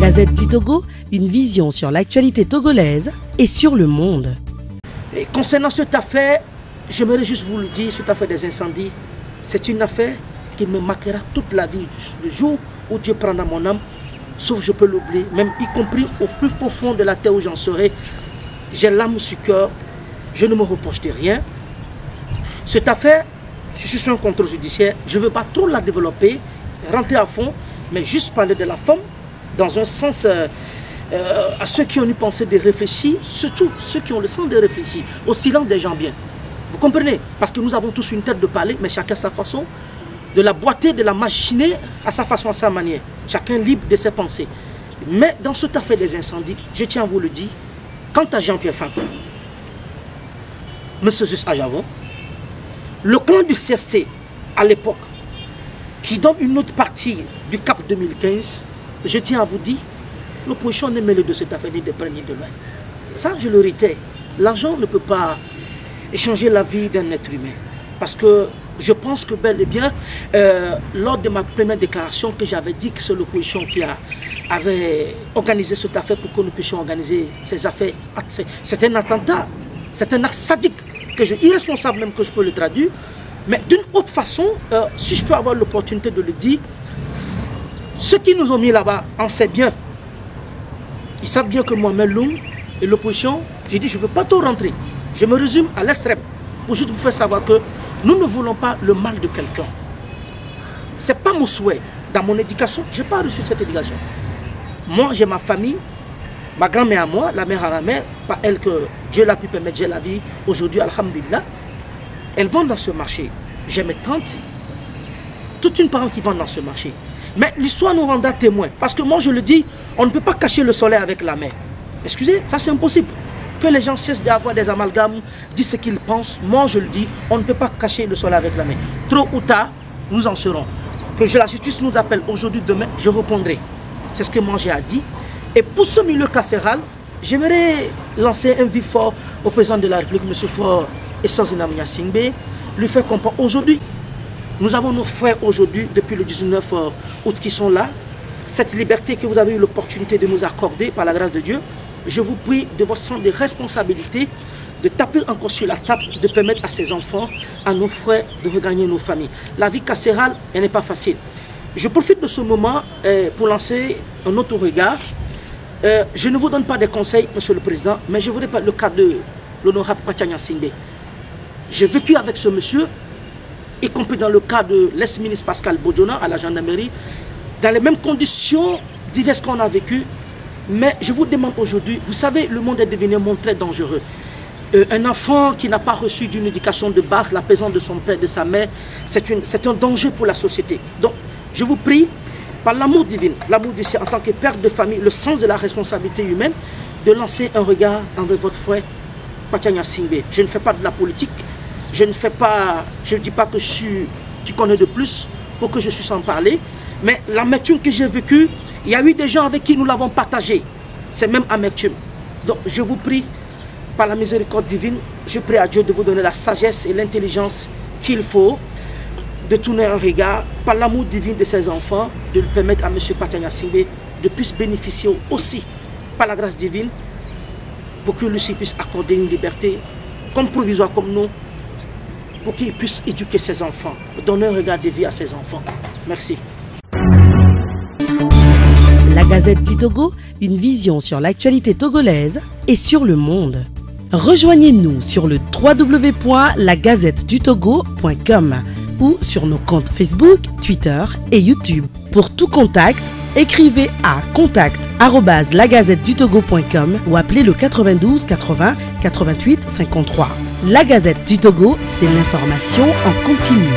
Gazette du Togo, une vision sur l'actualité togolaise et sur le monde. Et concernant cette affaire, j'aimerais juste vous le dire, cette affaire des incendies, c'est une affaire qui me marquera toute la vie. Le jour où Dieu prendra mon âme, sauf je peux l'oublier, même y compris au plus profond de la terre où j'en serai, j'ai l'âme sur cœur, je ne me reproche de rien. Cette affaire, je suis sur un contrôle judiciaire, je ne veux pas trop la développer, rentrer à fond, mais juste parler de la femme dans un sens à ceux qui ont eu pensé de réfléchir, surtout ceux qui ont le sens de réfléchir, au silence des gens bien. Vous comprenez? Parce que nous avons tous une tête de parler, mais chacun à sa façon, de la boiter, de la machiner à sa façon, à sa manière. Chacun libre de ses pensées. Mais dans cette affaire des incendies, je tiens à vous le dire, quant à Jean-Pierre Fabre, M. Juste Ajavon, le clan du CST à l'époque, qui donne une autre partie du CAP 2015, je tiens à vous dire, l'opposition n'est mêlée de cette affaire ni de près ni de loin. Ça, je le réitère, l'argent ne peut pas échanger la vie d'un être humain. Parce que je pense que bel et bien, lors de ma première déclaration, que j'avais dit que c'est l'opposition qui avait organisé cette affaire pour que nous puissions organiser ces affaires. C'est un attentat, c'est un acte sadique, irresponsable même que je peux le traduire. Mais d'une autre façon, si je peux avoir l'opportunité de le dire, ceux qui nous ont mis là-bas en savent bien. Ils savent bien que Mohamed Loum et l'opposition, j'ai dit je ne veux pas tout rentrer. Je me résume à l'extrême pour juste vous faire savoir que nous ne voulons pas le mal de quelqu'un. Ce n'est pas mon souhait. Dans mon éducation, je n'ai pas reçu cette éducation. Moi, j'ai ma famille, ma grand-mère à moi, la mère à la mère, pas elle que Dieu l'a pu permettre, j'ai la vie aujourd'hui, alhamdulillah. Elles vendent dans ce marché. J'ai mes tantes, toute une parente qui vend dans ce marché. Mais l'histoire nous rendra témoins. Parce que moi, je le dis, on ne peut pas cacher le soleil avec la main. Excusez, ça c'est impossible. Que les gens cessent d'avoir des amalgames, disent ce qu'ils pensent. Moi, je le dis, on ne peut pas cacher le soleil avec la main. Trop ou tard, nous en serons. Que la justice nous appelle aujourd'hui, demain, je répondrai. C'est ce que moi j'ai à dire. Et pour ce milieu carcéral, j'aimerais lancer un vif fort au président de la République, M. Faure et Sozina Singbe, lui faire comprendre aujourd'hui. Nous avons nos frères aujourd'hui, depuis le 19 août, qui sont là. Cette liberté que vous avez eu l'opportunité de nous accorder par la grâce de Dieu, je vous prie de votre sens de responsabilité, de taper encore sur la table, de permettre à ces enfants, à nos frères, de regagner nos familles. La vie carcérale, elle n'est pas facile. Je profite de ce moment pour lancer un autre regard. Je ne vous donne pas des conseils, Monsieur le Président, mais je voudrais parler le cas de l'honorable Pachanya Singbe. J'ai vécu avec ce monsieur, y compris dans le cas de l'ex-ministre Pascal Bodjona à la gendarmerie, dans les mêmes conditions diverses qu'on a vécues. Mais je vous demande aujourd'hui, vous savez, le monde est devenu un monde très dangereux. Un enfant qui n'a pas reçu d'une éducation de base, la présence de son père, de sa mère, c'est un danger pour la société. Donc, je vous prie, par l'amour divin, l'amour du ciel, en tant que père de famille, le sens de la responsabilité humaine, de lancer un regard envers votre frère Pachanya Singbe. Je ne fais pas de la politique. Je ne dis pas que tu connais de plus pour que je suis sans parler. Mais l'amertume que j'ai vécue, il y a eu des gens avec qui nous l'avons partagé. C'est même amertume. Donc je vous prie, par la miséricorde divine, je prie à Dieu de vous donner la sagesse et l'intelligence qu'il faut, de tourner un regard, par l'amour divin de ses enfants, de lui permettre à M. Pachanya Singbe de plus bénéficier aussi, par la grâce divine, pour que lui puisse accorder une liberté, comme provisoire comme nous, pour qu'il puisse éduquer ses enfants, donner un regard de vie à ses enfants. Merci. La Gazette du Togo, une vision sur l'actualité togolaise et sur le monde. Rejoignez-nous sur le www.lagazettedutogo.com ou sur nos comptes Facebook, Twitter et YouTube. Pour tout contact, écrivez à contact@lagazettedutogo.com ou appelez le 92 80 88 53. La Gazette du Togo, c'est l'information en continu.